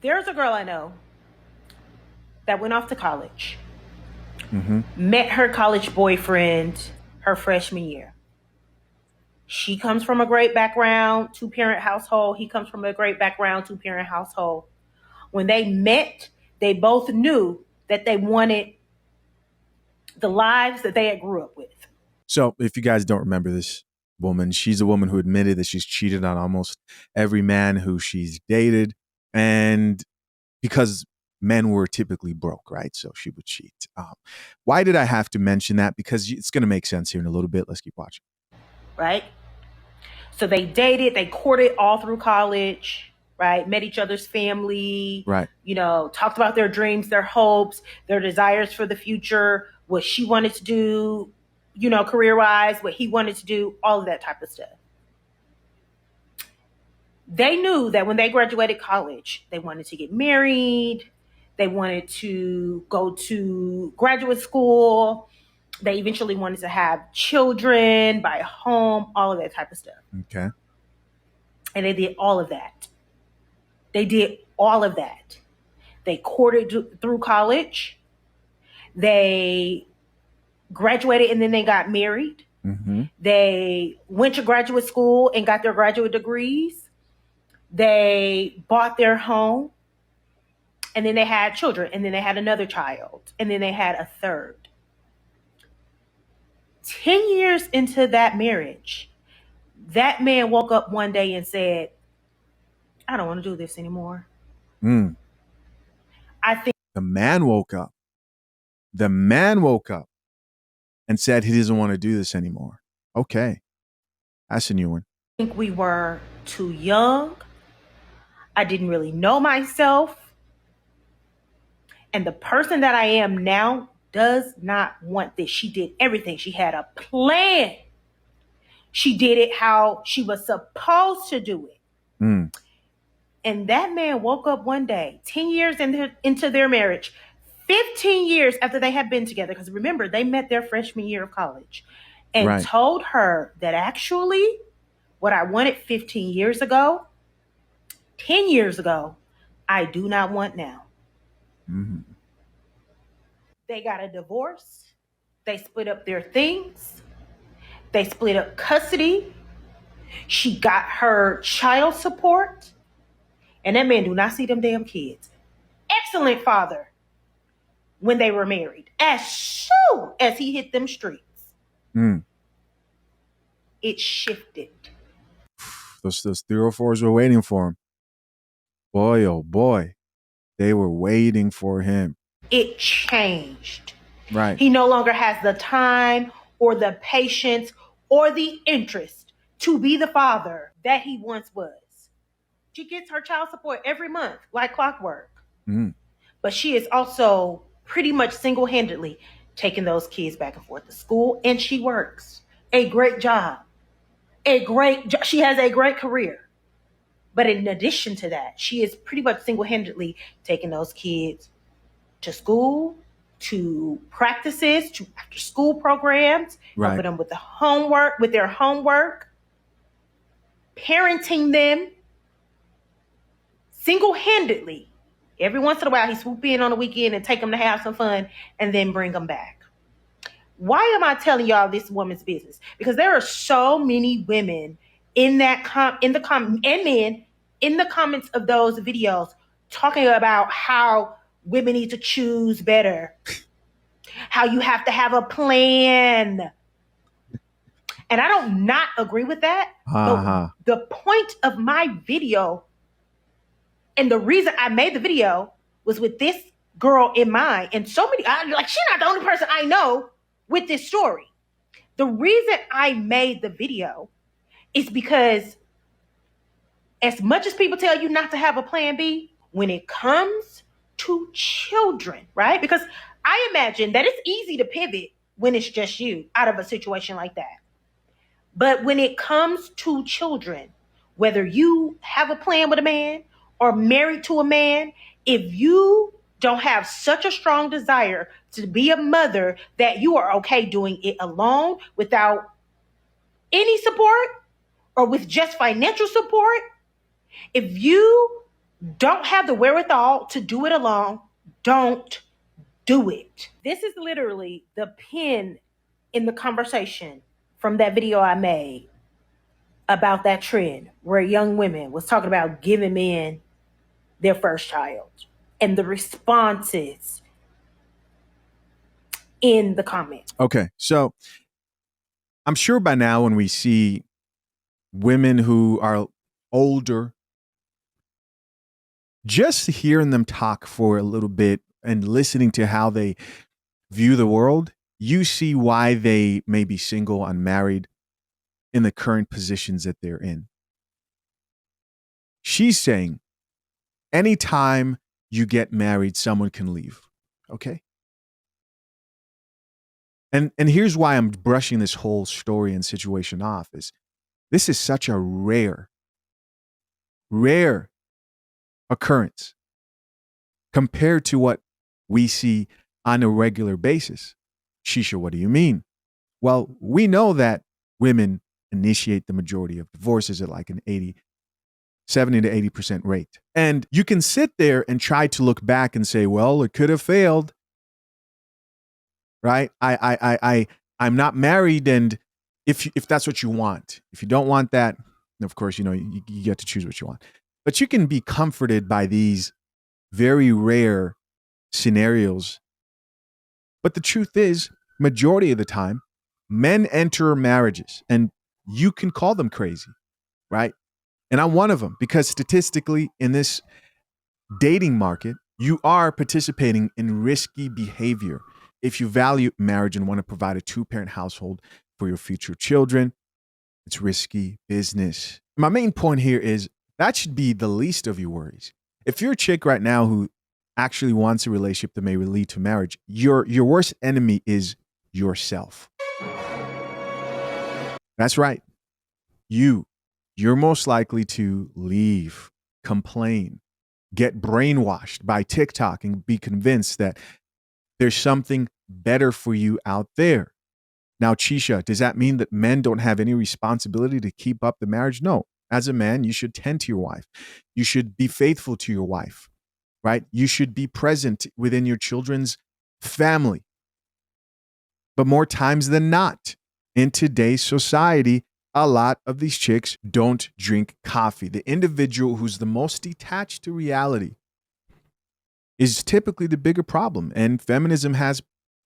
There's a girl I know that went off to college, Mm-hmm. met her college boyfriend her freshman year. She comes from a great background, two-parent household. He comes from a great background, two-parent household. When they met, they both knew that they wanted the lives that they had grew up with. So, if you guys don't remember this woman, she's a woman who admitted that she's cheated on almost every man who she's dated. And because men were typically broke, right? So she would cheat. Why did I have to mention that? Because it's going to make sense here in a little bit. Let's keep watching. Right? So they dated, they courted all through college, right? Met each other's family, Right. Talked about their dreams, their hopes, their desires for the future, what she wanted to do, career wise, what he wanted to do, all of that type of stuff. They knew that when they graduated college, they wanted to get married, they wanted to go to graduate school, they eventually wanted to have children, buy a home, all of that type of stuff. Okay. And they did all of that. They did all of that. They courted through college. They graduated and then they got married. Mm-hmm. They went to graduate school and got their graduate degrees. They bought their home. And then they had children. And then they had another child. And then they had a third. 10 years into that marriage, that man woke up one day and said, I don't want to do this anymore. Mm. I think The man woke up. The man woke up and said he doesn't want to do this anymore. Okay. That's a new one. we were too young. I didn't really know myself. And the person that I am now does not want this. She did everything. She had a plan. She did it how she was supposed to do it. Mm. And that man woke up one day, 10 years into their marriage, 15 years after they had been together, because remember, they met their freshman year of college, and Right. told her that actually what I wanted 15 years ago, 10 years ago, I do not want now. Mm-hmm. They got a divorce. They split up their things. They split up custody. She got her child support. And that man do not see them damn kids. Excellent father when they were married. As soon as he hit them streets, Mm. it shifted. Those 304s were waiting for him. Boy, oh boy. They were waiting for him. It changed. Right. He no longer has the time or the patience or the interest to be the father that he once was. She gets her child support every month, like clockwork. Mm. But she is also pretty much single-handedly taking those kids back and forth to school, and she works a great job. She has a great career. But in addition to that, she is pretty much single-handedly taking those kids to school, to practices, to after school programs, Right. helping them with their homework, parenting them single-handedly. Every once in a while, he swoop in on the weekend and take them to have some fun and then bring them back. Why am I telling y'all this woman's business? Because there are so many women in that and men in the comments of those videos talking about how women need to choose better, how you have to have a plan. And I don't not agree with that. Uh-huh. But the point of my video and the reason I made the video was with this girl in mind. And so many, she's not the only person I know with this story. The reason I made the video is because as much as people tell you not to have a plan B, when it comes to children, right? Because I imagine that it's easy to pivot when it's just you out of a situation like that. But when it comes to children, whether you have a plan with a man or married to a man, if you don't have such a strong desire to be a mother that you are okay doing it alone without any support or with just financial support, if you don't have the wherewithal to do it alone, don't do it. This is literally the pin in the conversation from that video I made about that trend where young women was talking about giving men their first child and the responses in the comments. Okay, so I'm sure by now when we see women who are older, just hearing them talk for a little bit and listening to how they view the world, you see why they may be single, unmarried, in the current positions that they're in. She's saying, anytime you get married, someone can leave. Okay. And here's why I'm brushing this whole story and situation off is this is such a rare occurrence compared to what we see on a regular basis. Shisha, what do you mean? Well, we know that women initiate the majority of divorces at like an 70 to 80% rate. And you can sit there and try to look back and say, well, it could have failed. Right? I'm not married, and if that's what you want. If you don't want that, of course, you get to choose what you want. But you can be comforted by these very rare scenarios. But the truth is, majority of the time, men enter marriages, and you can call them crazy, right? And I'm one of them because statistically, in this dating market, you are participating in risky behavior. If you value marriage and want to provide a two-parent household for your future children, it's risky business. My main point here is that should be the least of your worries. If you're a chick right now who actually wants a relationship that may lead to marriage, your worst enemy is yourself. That's right. You're most likely to leave, complain, get brainwashed by TikTok and be convinced that there's something better for you out there. Now, Chisha, does that mean that men don't have any responsibility to keep up the marriage? No. As a man, you should tend to your wife. You should be faithful to your wife, right? You should be present within your children's family. But more times than not, in today's society, a lot of these chicks don't drink coffee. The individual who's the most detached to reality is typically the bigger problem. And feminism has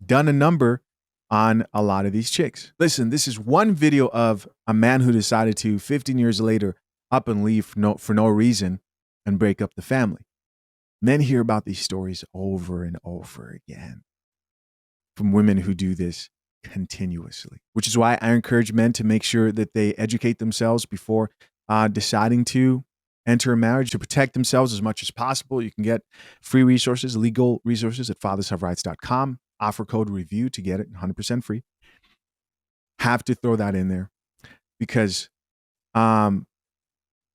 done a number on a lot of these chicks. Listen, this is one video of a man who decided to, 15 years later, up and leave for no reason and break up the family. Men hear about these stories over and over again from women who do this continuously, which is why I encourage men to make sure that they educate themselves before deciding to enter a marriage, to protect themselves as much as possible. You can get free resources, legal resources at fathershaverights.com. Offer code REVIEW to get it 100% free. Have to throw that in there because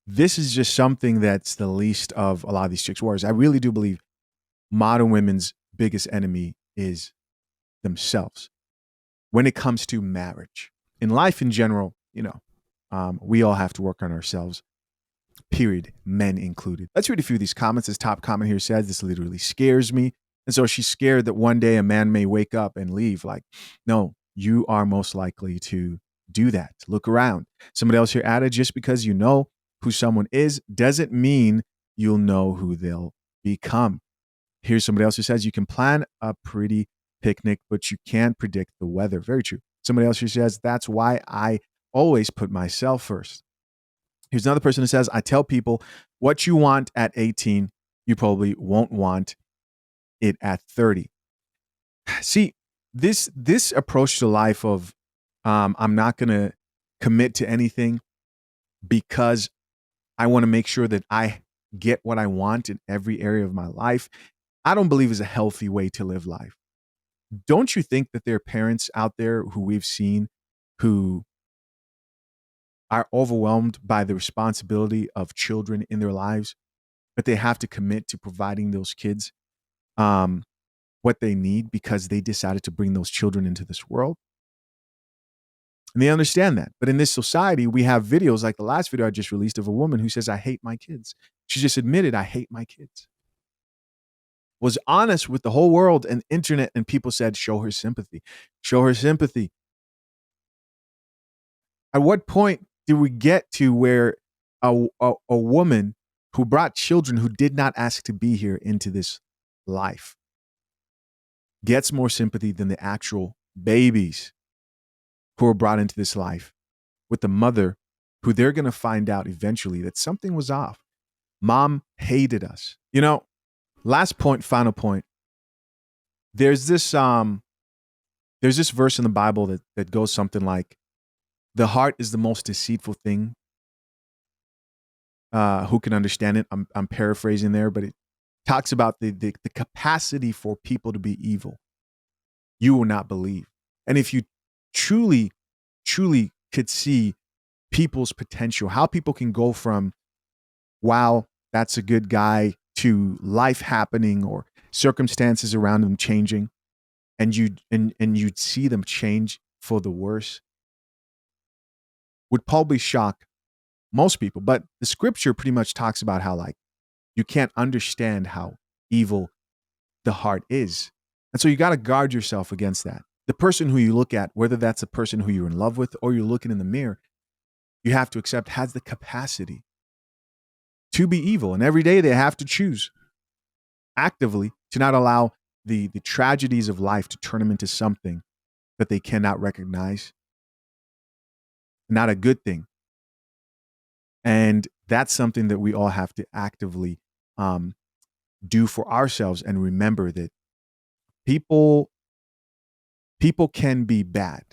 this is just something that's the least of a lot of these chicks' worries. I really do believe modern women's biggest enemy is themselves when it comes to marriage. In life in general, we all have to work on ourselves, period, men included. Let's read a few of these comments. This top comment here says, this literally scares me. And so she's scared that one day a man may wake up and leave. Like, no, you are most likely to do that. Look around. Somebody else here added, just because you know who someone is doesn't mean you'll know who they'll become. Here's somebody else who says, you can plan a pretty picnic, but you can't predict the weather. Very true. Somebody else who says, that's why I always put myself first. Here's another person who says, I tell people what you want at 18, you probably won't want it at 30. See, this approach to life of I'm not going to commit to anything because I want to make sure that I get what I want in every area of my life, I don't believe is a healthy way to live life. Don't you think that there are parents out there who we've seen who are overwhelmed by the responsibility of children in their lives, but they have to commit to providing those kids what they need because they decided to bring those children into this world? And they understand that. But in this society, we have videos like the last video I just released of a woman who says, I hate my kids. She just admitted, I hate my kids. Was honest with the whole world and internet, and people said, show her sympathy. Show her sympathy. At what point did we get to where a woman who brought children who did not ask to be here into this life gets more sympathy than the actual babies who were brought into this life with the mother who they're going to find out eventually that something was off. Mom hated us. You know, last point, final point. There's this verse in the Bible that goes something like, the heart is the most deceitful thing. Who can understand it? I'm paraphrasing there, but it talks about the capacity for people to be evil. You will not believe. And if you truly, truly could see people's potential, how people can go from, wow, that's a good guy, to life happening or circumstances around them changing, and you'd see them change for the worse, would probably shock most people. But the scripture pretty much talks about how, like, you can't understand how evil the heart is. And so you got to guard yourself against that. The person who you look at, whether that's a person who you're in love with or you're looking in the mirror, you have to accept has the capacity to be evil. And every day they have to choose actively to not allow the tragedies of life to turn them into something that they cannot recognize. Not a good thing. And that's something that we all have to actively do for ourselves, and remember that people can be bad.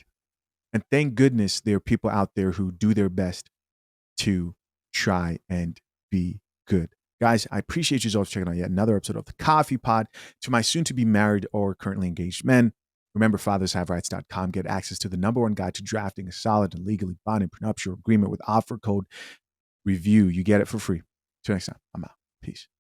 And thank goodness there are people out there who do their best to try and be good. Guys, I appreciate you all checking out yet another episode of the Coffee Pod. To my soon-to-be married or currently engaged men, remember fathershaverights.com. Get access to the #1 guide to drafting a solid and legally binding prenuptial agreement with offer code REVIEW. You get it for free. Till next time, I'm out. Peace.